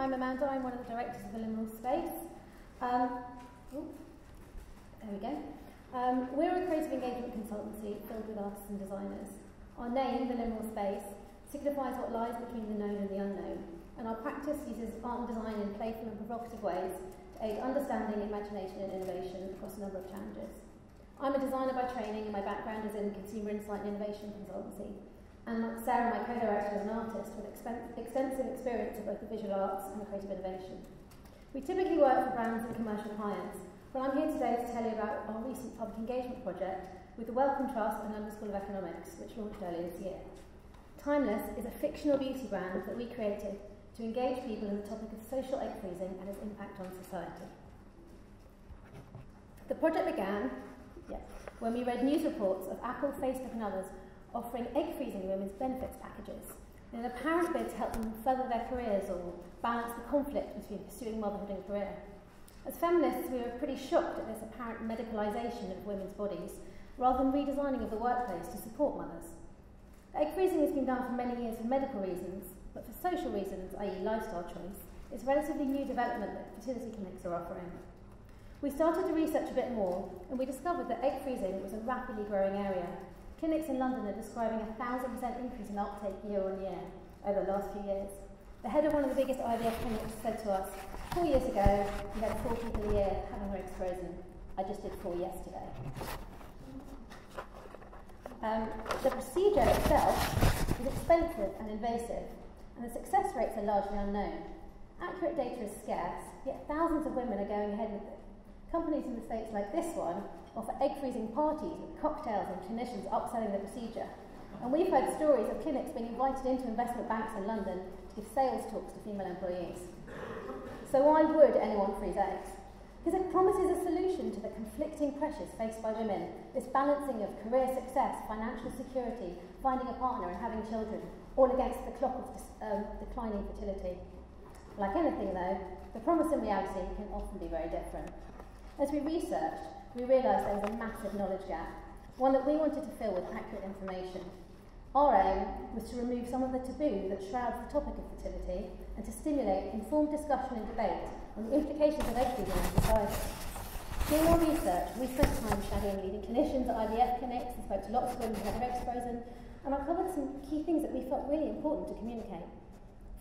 I'm Amanda. I'm one of the directors of the Liminal Space. There we go. We're a creative engagement consultancy filled with artists and designers. Our name, the Liminal Space, signifies what lies between the known and the unknown, and our practice uses art and design in playful and provocative ways to aid understanding, imagination and innovation across a number of challenges. I'm a designer by training, and my background is in consumer insight and innovation consultancy. And Sarah, my co-director, is an artist with extensive experience of both the visual arts and creative innovation. We typically work for brands and commercial clients, but I'm here today to tell you about our recent public engagement project with the Wellcome Trust and London School of Economics, which launched earlier this year. Timeless is a fictional beauty brand that we created to engage people in the topic of social egg freezing and its impact on society. The project began when we read news reports of Apple, Facebook and others offering egg freezing women's benefits packages in an apparent bid to help them further their careers or balance the conflict between pursuing motherhood and career. As feminists, we were pretty shocked at this apparent medicalisation of women's bodies rather than redesigning of the workplace to support mothers. Egg freezing has been done for many years for medical reasons, but for social reasons, i.e. lifestyle choice, it's a relatively new development that fertility clinics are offering. We started to research a bit more, and we discovered that egg freezing was a rapidly growing area. Clinics in London are describing a 1,000% increase in uptake year on year over the last few years. The head of one of the biggest IVF clinics said to us, 4 years ago, we had 4 people a year having their eggs frozen. I just did 4 yesterday. The procedure itself is expensive and invasive, and the success rates are largely unknown. Accurate data is scarce, yet thousands of women are going ahead with it. Companies in the States like this one offer egg freezing parties with cocktails and clinicians upselling the procedure. And we've heard stories of clinics being invited into investment banks in London to give sales talks to female employees. So why would anyone freeze eggs? Because it promises a solution to the conflicting pressures faced by women, this balancing of career success, financial security, finding a partner and having children, all against the clock of declining fertility. Like anything though, the promise and reality can often be very different. As we researched, we realised there was a massive knowledge gap, one that we wanted to fill with accurate information. Our aim was to remove some of the taboo that shrouds the topic of fertility and to stimulate informed discussion and debate on the implications of egg freezing on society. During our research, we spent time shadowing leading clinicians at IVF clinics and spoke to lots of women who had their eggs frozen, and uncovered some key things that we felt really important to communicate.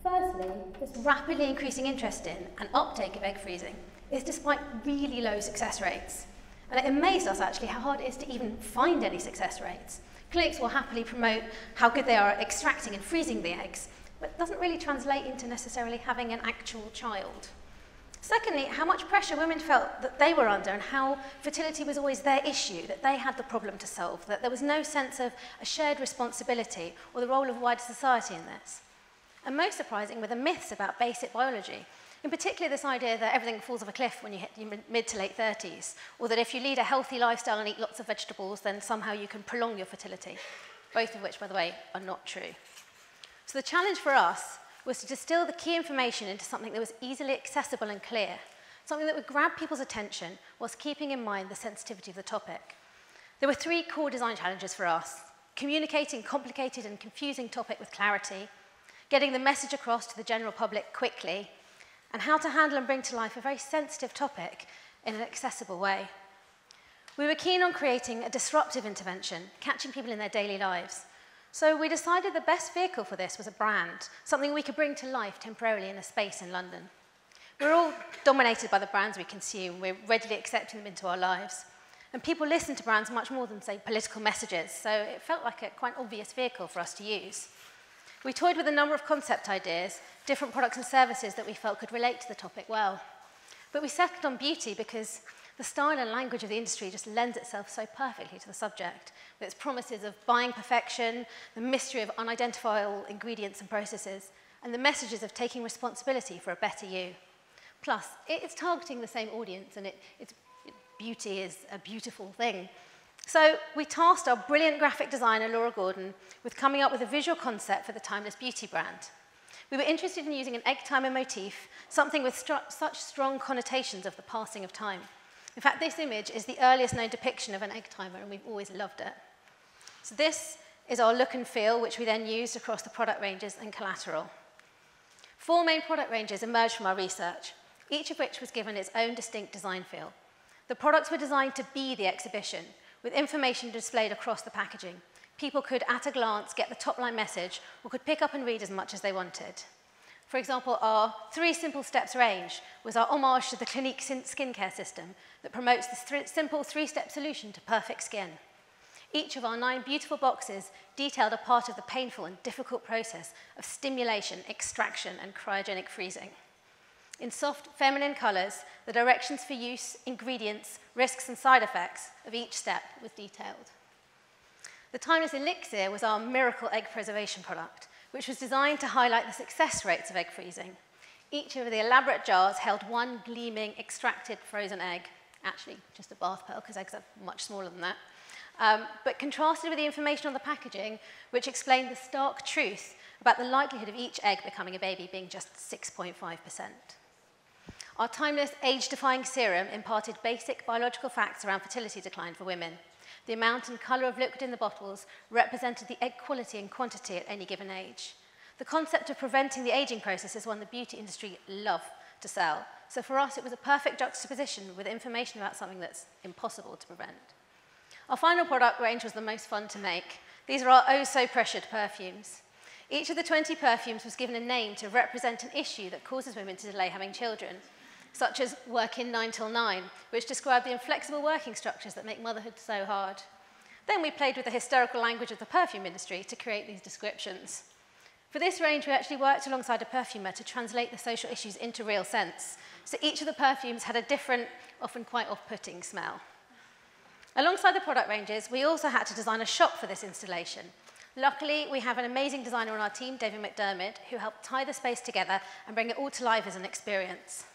Firstly, this rapidly increasing interest in and uptake of egg freezing is despite really low success rates. And it amazed us actually how hard it is to even find any success rates. Clinics will happily promote how good they are at extracting and freezing the eggs, but it doesn't really translate into necessarily having an actual child. Secondly, how much pressure women felt that they were under and how fertility was always their issue, that they had the problem to solve, that there was no sense of a shared responsibility or the role of wider society in this. And most surprising were the myths about basic biology. In particular, this idea that everything falls off a cliff when you hit your mid to late 30s, or that if you lead a healthy lifestyle and eat lots of vegetables, then somehow you can prolong your fertility, both of which, by the way, are not true. So the challenge for us was to distill the key information into something that was easily accessible and clear, something that would grab people's attention whilst keeping in mind the sensitivity of the topic. There were 3 core design challenges for us: communicating a complicated and confusing topic with clarity, getting the message across to the general public quickly, and how to handle and bring to life a very sensitive topic in an accessible way. We were keen on creating a disruptive intervention, catching people in their daily lives. So we decided the best vehicle for this was a brand, something we could bring to life temporarily in a space in London. We're all dominated by the brands we consume. We're readily accepting them into our lives. And people listen to brands much more than, say, political messages, so it felt like a quite obvious vehicle for us to use. We toyed with a number of concept ideas, different products and services that we felt could relate to the topic well. But we settled on beauty because the style and language of the industry just lends itself so perfectly to the subject, with its promises of buying perfection, the mystery of unidentifiable ingredients and processes, and the messages of taking responsibility for a better you. Plus, it's targeting the same audience, and beauty is a beautiful thing. So we tasked our brilliant graphic designer, Laura Gordon, with coming up with a visual concept for the Timeless Beauty brand. We were interested in using an egg timer motif, something with such strong connotations of the passing of time. In fact, this image is the earliest known depiction of an egg timer, and we've always loved it. So this is our look and feel, which we then used across the product ranges and collateral. 4 main product ranges emerged from our research, each of which was given its own distinct design feel. The products were designed to be the exhibition, with information displayed across the packaging. People could, at a glance, get the top-line message or could pick up and read as much as they wanted. For example, our 3 Simple Steps range was our homage to the Clinique skincare system that promotes the simple 3-step solution to perfect skin. Each of our 9 beautiful boxes detailed a part of the painful and difficult process of stimulation, extraction, and cryogenic freezing. In soft, feminine colours, the directions for use, ingredients, risks, and side effects of each step was detailed. The Timeless Elixir was our miracle egg preservation product, which was designed to highlight the success rates of egg freezing. Each of the elaborate jars held 1 gleaming, extracted frozen egg, actually just a bath pearl, because eggs are much smaller than that, but contrasted with the information on the packaging, which explained the stark truth about the likelihood of each egg becoming a baby being just 6.5%. Our timeless, age-defying serum imparted basic biological facts around fertility decline for women. The amount and colour of liquid in the bottles represented the egg quality and quantity at any given age. The concept of preventing the ageing process is one the beauty industry love to sell. So for us, it was a perfect juxtaposition with information about something that's impossible to prevent. Our final product range was the most fun to make. These are our oh-so-pressured perfumes. Each of the 20 perfumes was given a name to represent an issue that causes women to delay having children, such as working 9 till 9, which described the inflexible working structures that make motherhood so hard. Then we played with the hysterical language of the perfume industry to create these descriptions. For this range, we actually worked alongside a perfumer to translate the social issues into real sense. So each of the perfumes had a different, often quite off-putting smell. Alongside the product ranges, we also had to design a shop for this installation. Luckily, we have an amazing designer on our team, David McDermott, who helped tie the space together and bring it all to life as an experience.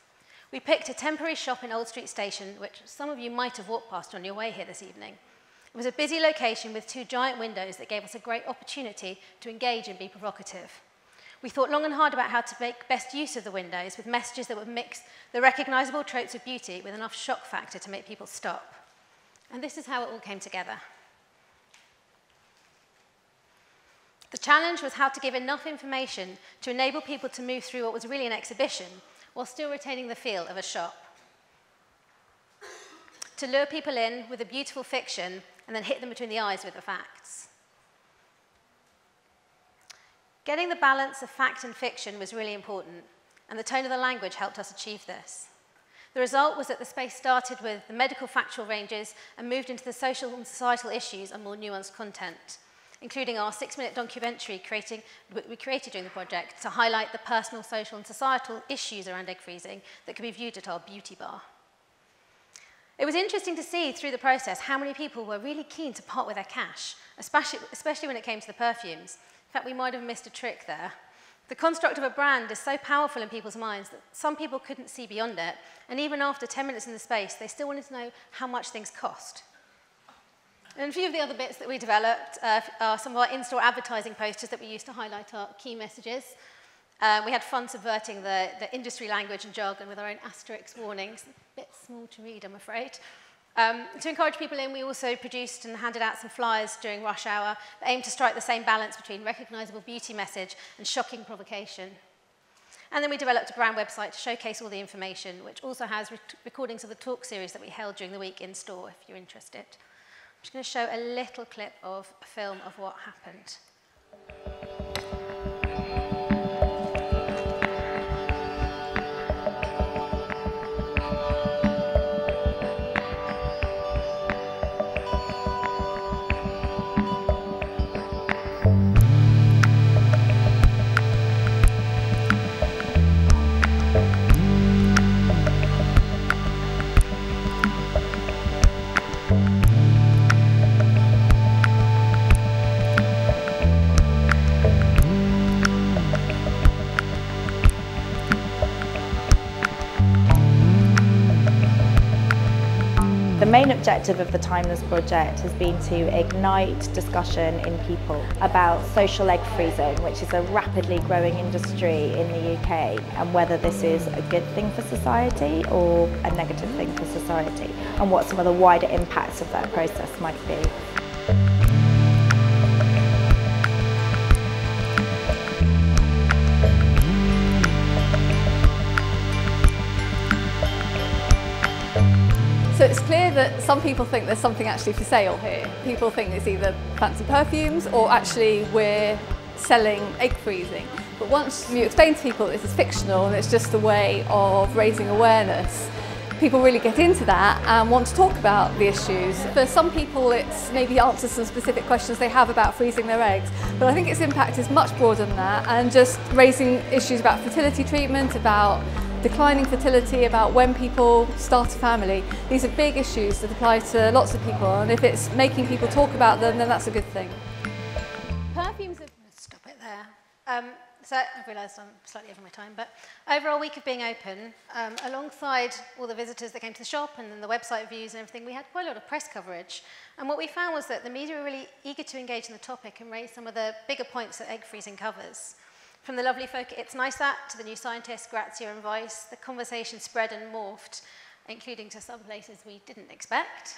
We picked a temporary shop in Old Street Station, which some of you might have walked past on your way here this evening. It was a busy location with 2 giant windows that gave us a great opportunity to engage and be provocative. We thought long and hard about how to make best use of the windows with messages that would mix the recognisable tropes of beauty with enough shock factor to make people stop. And this is how it all came together. The challenge was how to give enough information to enable people to move through what was really an exhibition while still retaining the feel of a shop. To lure people in with a beautiful fiction and then hit them between the eyes with the facts. Getting the balance of fact and fiction was really important, and the tone of the language helped us achieve this. The result was that the space started with the medical factual ranges and moved into the social and societal issues and more nuanced content, including our 6-minute documentary we created during the project to highlight the personal, social, and societal issues around egg freezing that could be viewed at our beauty bar. It was interesting to see through the process how many people were really keen to part with their cash, especially when it came to the perfumes. In fact, we might have missed a trick there. The construct of a brand is so powerful in people's minds that some people couldn't see beyond it, and even after 10 minutes in the space, they still wanted to know how much things cost. And a few of the other bits that we developed are some of our in-store advertising posters that we used to highlight our key messages. We had fun subverting the industry language and jargon with our own asterisk warnings. A bit small to read, I'm afraid. To encourage people in, we also produced and handed out some flyers during rush hour that aimed to strike the same balance between recognisable beauty message and shocking provocation. And then we developed a brand website to showcase all the information, which also has recordings of the talk series that we held during the week in store, if you're interested. I'm just going to show a little clip of a film of what happened. The main objective of the Timeless project has been to ignite discussion in people about social egg freezing, which is a rapidly growing industry in the UK, and whether this is a good thing for society or a negative thing for society, and what some of the wider impacts of that process might be. So it's clear that some people think there's something actually for sale here. People think it's either fancy perfumes or actually we're selling egg freezing. But once you explain to people this is fictional and it's just a way of raising awareness, people really get into that and want to talk about the issues. For some people it's maybe answers some specific questions they have about freezing their eggs, but I think its impact is much broader than that, and just raising issues about fertility treatment, about declining fertility, about when people start a family. These are big issues that apply to lots of people, and if it's making people talk about them, then that's a good thing. Perfumes have... Stop it there. So I've realised I'm slightly over my time, but over our week of being open, alongside all the visitors that came to the shop and then the website reviews and everything, we had quite a lot of press coverage. And what we found was that the media were really eager to engage in the topic and raise some of the bigger points that egg freezing covers. From the lovely folk at It's Nice That to the New Scientist, Grazia and Vice, the conversation spread and morphed, including to some places we didn't expect.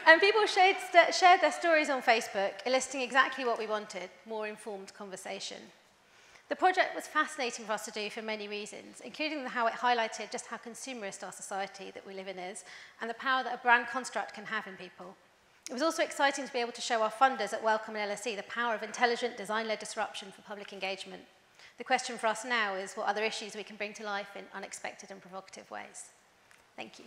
And people shared their stories on Facebook, eliciting exactly what we wanted, more informed conversation. The project was fascinating for us to do for many reasons, including how it highlighted just how consumerist our society that we live in is, and the power that a brand construct can have in people. It was also exciting to be able to show our funders at Wellcome and LSE the power of intelligent, design-led disruption for public engagement. The question for us now is what other issues we can bring to life in unexpected and provocative ways. Thank you.